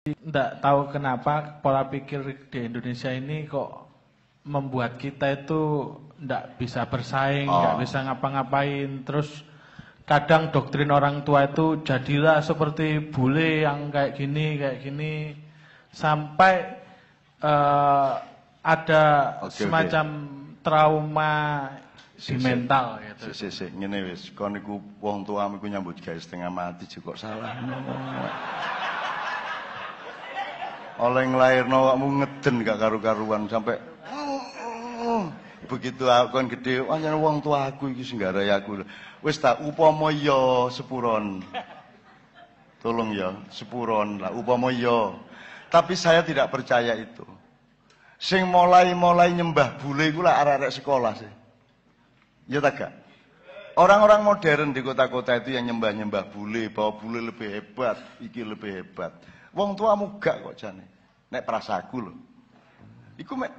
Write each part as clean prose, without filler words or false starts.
Nggak tahu kenapa pola pikir di Indonesia ini kok membuat kita itu nggak bisa bersaing, nggak bisa ngapa-ngapain. Terus kadang doktrin orang tua itu jadilah seperti bule yang kayak gini, sampai ada semacam trauma di mental gitu. Ngene wis, kon niku wong tuamu iku nyambut gawe setengah mati juga salah. Oleh nglairno awakmu ngeden gak karu-karuan sampai begitu aku gede, anjen wong tua aku iki sing garai aku. Wis tak upama ya sepuron. Tolong ya, sepuron lah upama ya. Tapi saya tidak percaya itu. Sing mulai nyembah bule iku lah arek-arek sekolah sih. Ya tak gak? Orang-orang modern di kota-kota itu yang nyembah-nyembah bule, bahwa bule lebih hebat, iki lebih hebat. Wong tuamu gak kok jane. Nek prasaku lho. Iku mek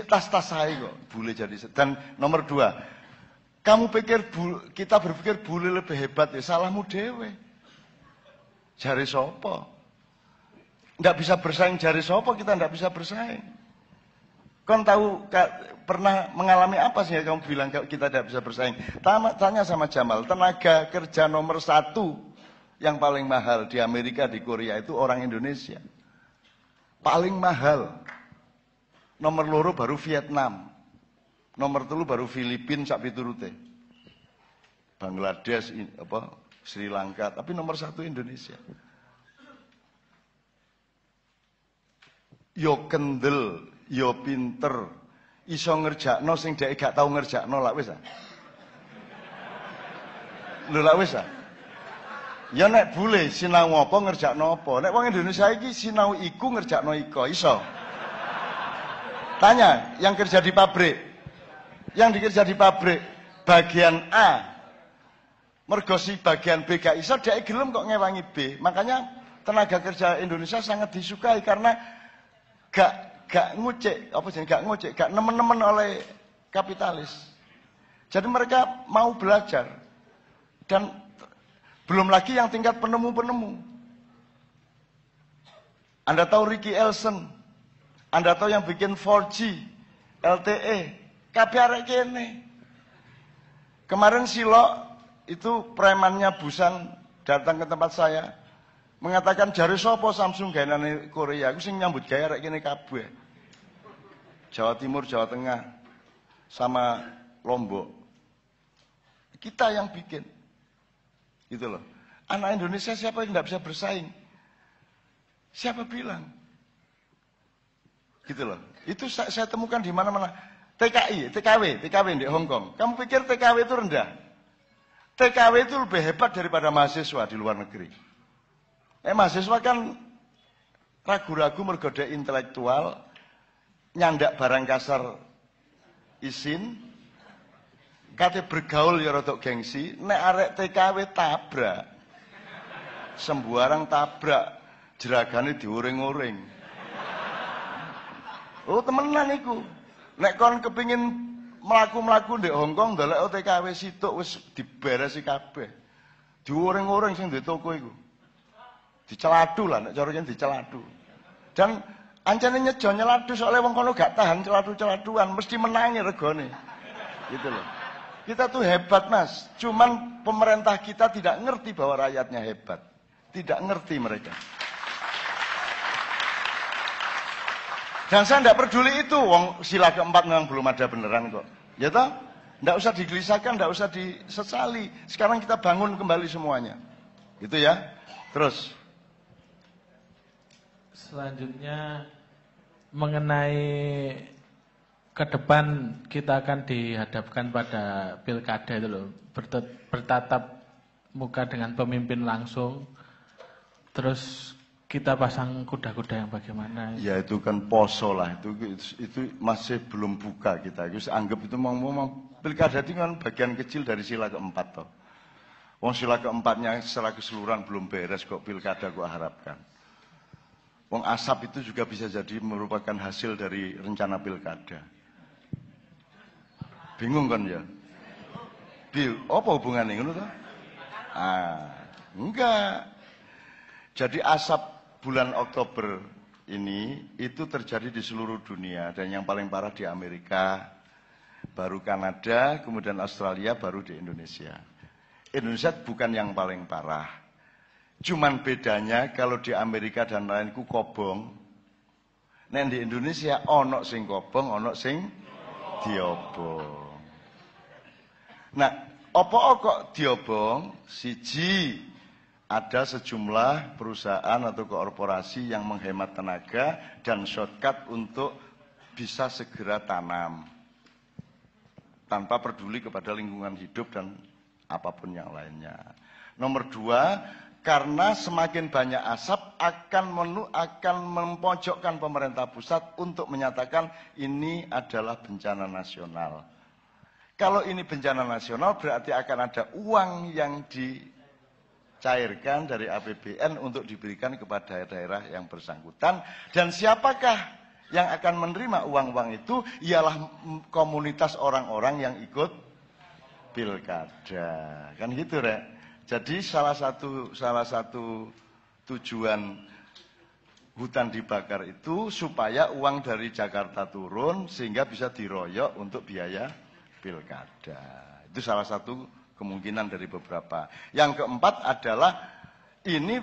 tas-tas saya kok bule jadi. Dan nomor 2, kamu pikir kita berpikir bule lebih hebat ya salahmu dewe. Jari sopo? Ndak bisa bersaing jari sopo, kita ndak bisa bersaing. Kon tahu pernah mengalami apa sih ya kamu bilang kita tidak bisa bersaing? Tanya sama Jamal, tenaga kerja nomor 1 yang paling mahal di Amerika, di Korea itu orang Indonesia. Paling mahal. Nomor 2 baru Vietnam. Nomor 3 baru Filipina sak piturute. Bangladesh, Sri Lanka, tapi nomor 1 Indonesia. Yo kendel, yo pinter, iso ngerjakno sing dhek gak tau ngerjakno lak wis ah. Lho lak wis ah. Ya nek bule sinau apa ngerjakno apa. Nek wong Indonesia iki sinau iku ngerjakno iko iso. Tanya yang kerja di pabrik. Yang dikerja di pabrik bagian A. Mergo si bagian B gak iso dhek gelem kok ngewangi B. Makanya tenaga kerja Indonesia sangat disukai karena gak ngucek, gak nemen-nemen oleh kapitalis. Jadi mereka mau belajar. Dan belum lagi yang tingkat penemu-penemu. Anda tahu Ricky Elson? Anda tahu yang bikin 4G, LTE, kabeh arek kene. Kemarin Silo itu premannya Busan datang ke tempat saya. Mengatakan jari sopo Samsung gaenane Korea, aku sing nyambut gawe arek kene kabeh. Jawa Timur, Jawa Tengah, sama Lombok. Kita yang bikin. Gitu loh. Anak Indonesia siapa yang tidak bisa bersaing? Siapa bilang? Gitu loh. Itu saya temukan di mana-mana. TKW di Hong Kong. Kamu pikir TKW itu rendah? TKW itu lebih hebat daripada mahasiswa di luar negeri. Mahasiswa kan ragu-ragu mergoda intelektual, nyandak barang kasar isin, kate bergaul ya rodok gengsi, nek arek TKW tabrak. Sembarang tabrak, jeragane diuring-uring. Oh temenan iku. Nek kon kepingin mlaku-mlaku ndek Hongkong ndelok TKW situk wis diberesi kabeh. Diuring-uring sing ndek toko iku. Diceladu lah, nek caranya diceladu. Dan ancane nyejo nyeladu soalnya wong kono gak tahan celadu-celaduan, mesti menangi regone. Gitu loh. Kita tuh hebat mas, cuman pemerintah kita tidak ngerti bahwa rakyatnya hebat. Tidak ngerti mereka. Dan saya tidak peduli itu, wong sila keempat memang belum ada beneran kok. Ya toh? Tidak usah digelisahkan, tidak usah disesali. Sekarang kita bangun kembali semuanya. Gitu ya. Terus. Selanjutnya mengenai ke depan kita akan dihadapkan pada pilkada itu loh, bertatap muka dengan pemimpin langsung, terus kita pasang kuda-kuda yang bagaimana? Ya itu kan poso lah, itu masih belum buka kita. Itu anggap itu mau pilkada itu kan bagian kecil dari sila keempat toh. Wong sila keempatnya secara keseluruhan belum beres kok pilkada gua harapkan. Wong asap itu juga bisa jadi merupakan hasil dari rencana pilkada. Bingung kan ya? Apa hubungannya ngono toh? Enggak. Jadi asap bulan Oktober ini itu terjadi di seluruh dunia dan yang paling parah di Amerika, baru Kanada, kemudian Australia, baru di Indonesia. Indonesia bukan yang paling parah. Cuman bedanya kalau di Amerika dan lain ku kobong, nek di Indonesia ono sing kobong, ono sing diobong. Nah, apa kok diobong? Siji, ada sejumlah perusahaan atau korporasi yang menghemat tenaga dan shortcut untuk bisa segera tanam tanpa peduli kepada lingkungan hidup dan apapun yang lainnya. Nomor dua, karena semakin banyak asap akan mempojokkan pemerintah pusat untuk menyatakan ini adalah bencana nasional. Kalau ini bencana nasional berarti akan ada uang yang dicairkan dari APBN untuk diberikan kepada daerah yang bersangkutan. Dan siapakah yang akan menerima uang-uang itu? Ialah komunitas orang-orang yang ikut pilkada. Kan gitu, Rek? Jadi salah satu tujuan hutan dibakar itu supaya uang dari Jakarta turun sehingga bisa diroyok untuk biaya pilkada. Itu salah satu kemungkinan dari beberapa. Yang keempat adalah ini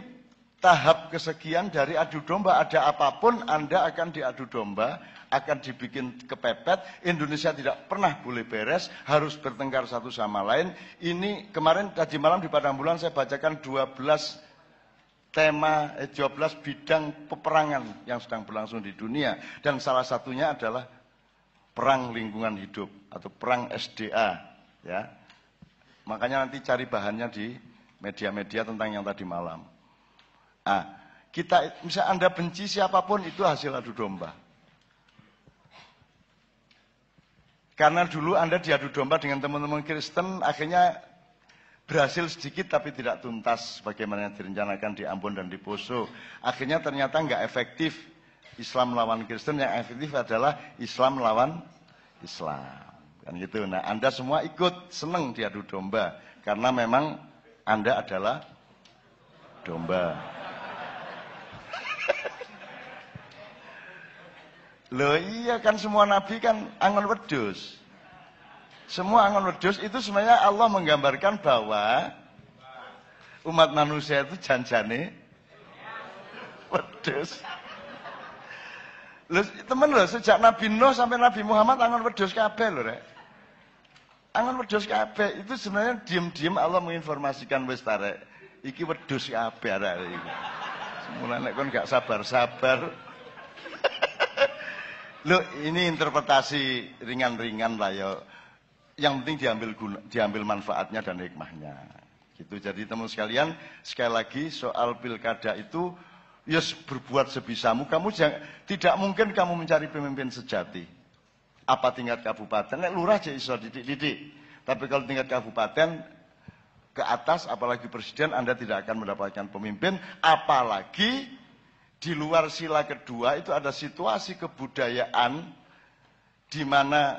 tahap kesekian dari adu domba. Ada apapun Anda akan diadu domba, akan dibikin kepepet. Indonesia tidak pernah boleh beres, harus bertengkar satu sama lain. Ini kemarin tadi malam di Padang Bulan saya bacakan 12 bidang peperangan yang sedang berlangsung di dunia. Dan salah satunya adalah perang lingkungan hidup atau perang SDA. Ya. Makanya nanti cari bahannya di media-media tentang yang tadi malam. Misalnya Anda benci siapapun itu hasil adu domba. Karena dulu Anda diadu domba dengan teman-teman Kristen, akhirnya berhasil sedikit tapi tidak tuntas bagaimana yang direncanakan di Ambon dan di Poso. Akhirnya ternyata nggak efektif Islam lawan Kristen, yang efektif adalah Islam lawan Islam. Kan gitu. Nah, Anda semua ikut seneng diadu domba karena memang Anda adalah domba. Loh iya kan semua nabi kan angon wedhus. Semua angon wedhus itu sebenarnya Allah menggambarkan bahwa umat manusia itu janjane wedhus. Loh temen loh, sejak Nabi Nuh sampai Nabi Muhammad angon wedhus kabeh lho, Rek. Angon wedhus kabeh itu sebenarnya diam-diam Allah menginformasikan wis tarek. Iki wedhus kabeh arek iki. Semulane kon gak sabar-sabar. Loh, ini interpretasi ringan-ringan lah ya. Yang penting diambil manfaatnya dan hikmahnya. Gitu. Jadi teman sekalian, sekali lagi soal pilkada itu ya berbuat sebisamu. Kamu tidak mungkin kamu mencari pemimpin sejati. Apa tingkat kabupaten? Lurah aja iso didik-didik. Tapi kalau tingkat kabupaten ke atas, apalagi presiden, Anda tidak akan mendapatkan pemimpin. Apalagi di luar sila kedua itu ada situasi kebudayaan di mana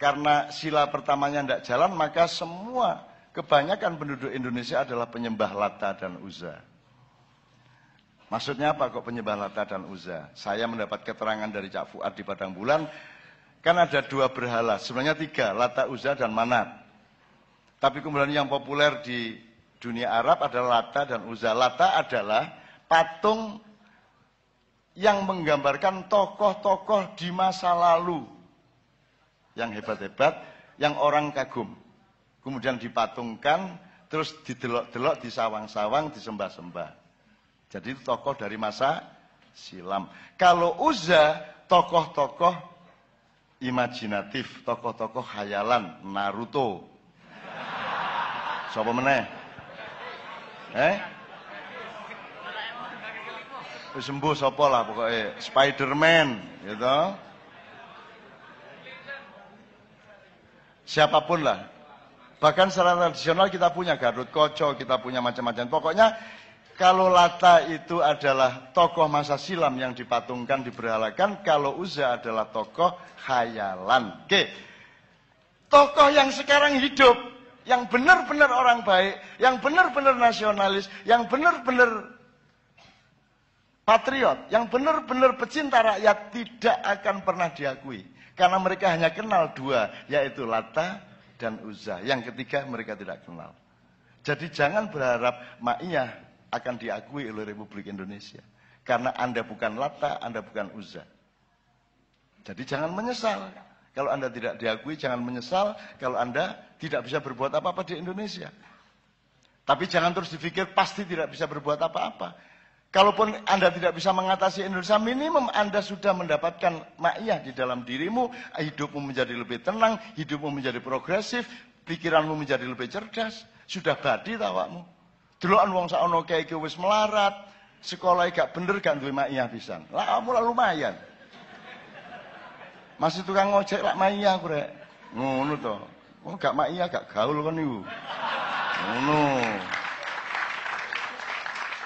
karena sila pertamanya tidak jalan, maka semua kebanyakan penduduk Indonesia adalah penyembah Lata dan Uzza. Maksudnya apa kok penyembah Lata dan Uzza? Saya mendapat keterangan dari Cak Fuad di Padang Bulan, kan ada 2 berhala, sebenarnya 3, Lata, Uzza, dan Manat. Tapi kemudian yang populer di dunia Arab adalah Lata dan Uzza. Lata adalah patung yang menggambarkan tokoh-tokoh di masa lalu yang hebat-hebat, yang orang kagum. Kemudian dipatungkan, terus didelok-delok, disawang-sawang, disembah-sembah. Jadi itu tokoh dari masa silam. Kalau Uzza, tokoh-tokoh imajinatif, tokoh-tokoh khayalan, Naruto. Siapa meneh? Sembuh sapa lah pokoknya Spiderman gitu. Siapapun lah. Bahkan secara tradisional kita punya Garut Koco, kita punya macam-macam. Pokoknya kalau Lata itu adalah tokoh masa silam yang dipatungkan, diberhalakan, kalau Uzza adalah tokoh khayalan. Oke. Tokoh yang sekarang hidup, yang benar-benar orang baik, yang benar-benar nasionalis, yang benar-benar patriot, yang benar-benar pecinta rakyat tidak akan pernah diakui. Karena mereka hanya kenal dua, yaitu Lata dan Uzza. Yang ketiga mereka tidak kenal. Jadi jangan berharap Ma'iyah akan diakui oleh Republik Indonesia. Karena Anda bukan Lata, Anda bukan Uzza. Jadi jangan menyesal. Kalau Anda tidak diakui, jangan menyesal kalau Anda tidak bisa berbuat apa-apa di Indonesia. Tapi jangan terus dipikir pasti tidak bisa berbuat apa-apa. Kalaupun Anda tidak bisa mengatasi Indonesia, minimum Anda sudah mendapatkan Ma'iyah di dalam dirimu, hidupmu menjadi lebih tenang, hidupmu menjadi progresif, pikiranmu menjadi lebih cerdas, sudah badi tawakmu. Delokan wong sakno kae iki wis melarat, sekolah gak bener gak duwe Ma'iyah pisan. Lah kamu lah lumayan. Masih tukang ojek lak Ma'iyah aku rek. Ngono to. Oh gak Ma'iyah gak gaul kan niku. Ngono.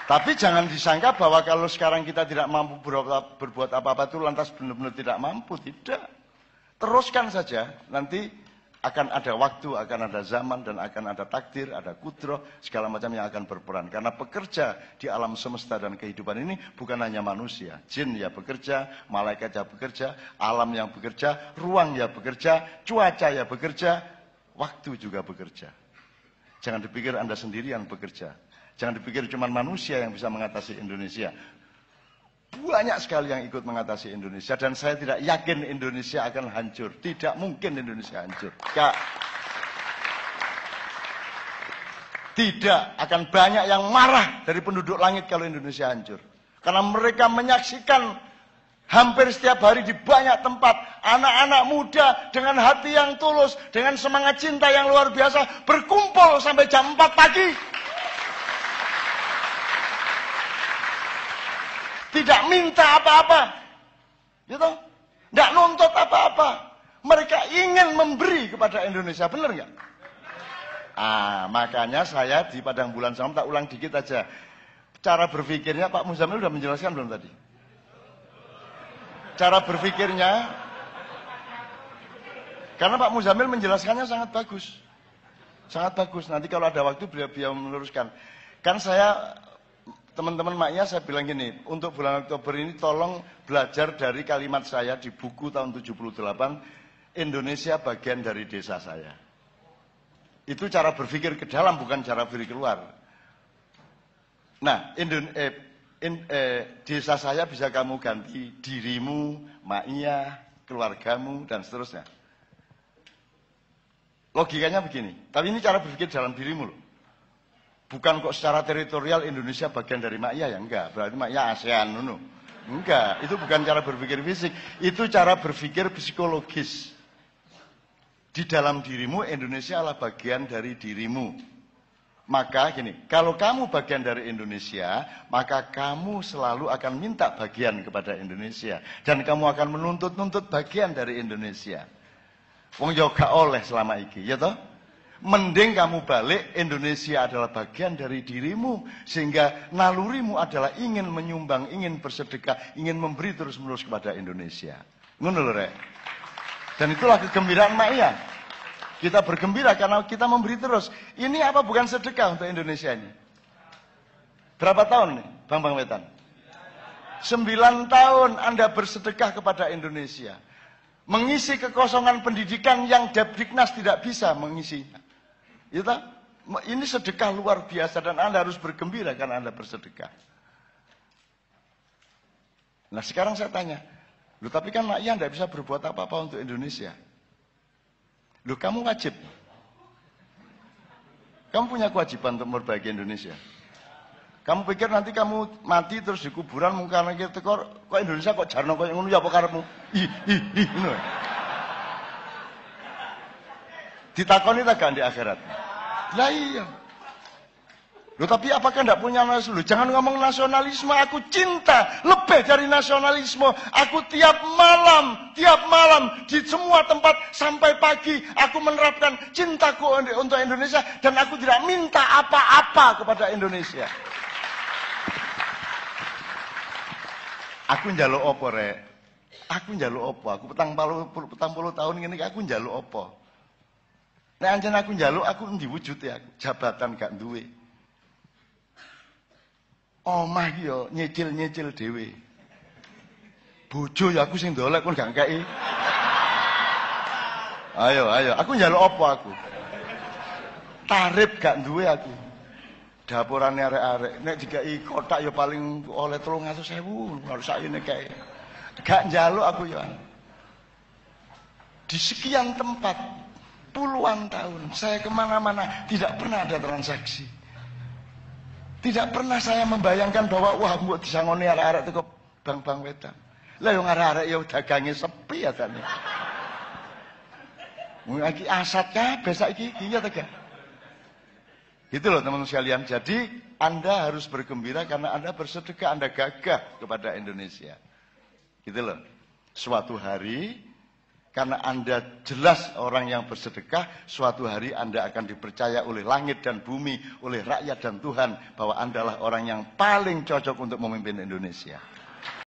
Tapi jangan disangka bahwa kalau sekarang kita tidak mampu berbuat apa-apa itu lantas benar-benar tidak mampu. Tidak. Teruskan saja. Nanti akan ada waktu, akan ada zaman, dan akan ada takdir, ada kudroh, segala macam yang akan berperan. Karena pekerja di alam semesta dan kehidupan ini bukan hanya manusia. Jin ya bekerja, malaikat ya bekerja, alam yang bekerja, ruang ya bekerja, cuaca ya bekerja, waktu juga bekerja. Jangan dipikir Anda sendirian bekerja. Jangan dipikir cuma manusia yang bisa mengatasi Indonesia. Banyak sekali yang ikut mengatasi Indonesia. Dan saya tidak yakin Indonesia akan hancur. Tidak mungkin Indonesia hancur. Tidak akan banyak yang marah dari penduduk langit kalau Indonesia hancur. Karena mereka menyaksikan hampir setiap hari di banyak tempat. Anak-anak muda dengan hati yang tulus. Dengan semangat cinta yang luar biasa. Berkumpul sampai jam 4 pagi. Tidak minta apa-apa. Gitu? Tidak nuntut apa-apa. Mereka ingin memberi kepada Indonesia. Benar nggak? Makanya saya di Padang Bulan Salam tak ulang dikit aja. Cara berpikirnya Pak Muzamil sudah menjelaskan belum tadi? Cara berpikirnya, karena Pak Muzamil menjelaskannya sangat bagus. Sangat bagus. Nanti kalau ada waktu beliau meluruskan. Kan saya... Teman-teman Ma'iyah saya bilang gini, untuk bulan Oktober ini tolong belajar dari kalimat saya di buku tahun 78, Indonesia bagian dari desa saya. Itu cara berpikir ke dalam, bukan cara berpikir keluar. Nah, desa saya bisa kamu ganti dirimu, Ma'iyah, keluargamu, dan seterusnya. Logikanya begini, tapi ini cara berpikir dalam dirimu loh. Bukan kok secara teritorial Indonesia bagian dari Ma'iyah ya, enggak. Berarti Ma'iyah ASEAN, enggak. Itu bukan cara berpikir fisik, itu cara berpikir psikologis. Di dalam dirimu Indonesia adalah bagian dari dirimu. Maka gini, kalau kamu bagian dari Indonesia, maka kamu selalu akan minta bagian kepada Indonesia. Dan kamu akan menuntut-nuntut bagian dari Indonesia. Wong yo gak oleh selama iki, ya toh? Mending kamu balik, Indonesia adalah bagian dari dirimu. Sehingga nalurimu adalah ingin menyumbang, ingin bersedekah, ingin memberi terus-menerus kepada Indonesia. Ngono lho rek. Dan itulah kegembiraan Ma'iyah. Kita bergembira karena kita memberi terus. Ini apa bukan sedekah untuk Indonesia ini? Berapa tahun nih, Bang Wetan? 9 tahun Anda bersedekah kepada Indonesia. Mengisi kekosongan pendidikan yang Depdiknas tidak bisa mengisinya. Ini sedekah luar biasa dan Anda harus bergembira karena Anda bersedekah. Nah sekarang saya tanya, loh tapi kan Ma'iyah tidak bisa berbuat apa-apa untuk Indonesia. Loh kamu wajib. Kamu punya kewajiban untuk memperbaiki Indonesia. Kamu pikir nanti kamu mati terus di kuburan mungkin kita kok Indonesia kok jarno kok ngono ya apa karepmu? Ngono. Ditakoni tak gak di akhirat? Lah iya. Loh tapi apakah tidak punya nasionalisme? Jangan ngomong nasionalisme, aku cinta lebih dari nasionalisme. Aku tiap malam di semua tempat sampai pagi aku menerapkan cintaku untuk Indonesia dan aku tidak minta apa-apa kepada Indonesia. Aku njaluk apa rek? Aku njaluk apa? Aku petang puluh tahun ngene aku njaluk apa? Nek anjen aku njaluk aku ndi wujud ya? Jabatan gak duwe. Omah yo nyicil-nyicil dhewe. Bojo ya aku sing ndolek kon gak kei. Ayo, aku njaluk apa aku? Tarif gak duwe aku. Dapurane arek-arek nek dikai kotak ya paling oleh 300.000, harus sakjane kae. Gak njaluk aku ya. Di sekian tempat puluhan tahun saya kemana-mana tidak pernah ada transaksi. Tidak pernah saya membayangkan bahwa wah mbok disangoni arek-arek teko bang-bang wedan. Lah yo arek-arek yo dagange sepi ya tane. Mung iki asat kabeh saiki iki ya tega. Gitu loh teman-teman sekalian. Jadi Anda harus bergembira karena Anda bersedekah, Anda gagah kepada Indonesia. Gitu loh. Suatu hari karena Anda jelas orang yang bersedekah, suatu hari Anda akan dipercaya oleh langit dan bumi, oleh rakyat dan Tuhan bahwa Anda adalah orang yang paling cocok untuk memimpin Indonesia.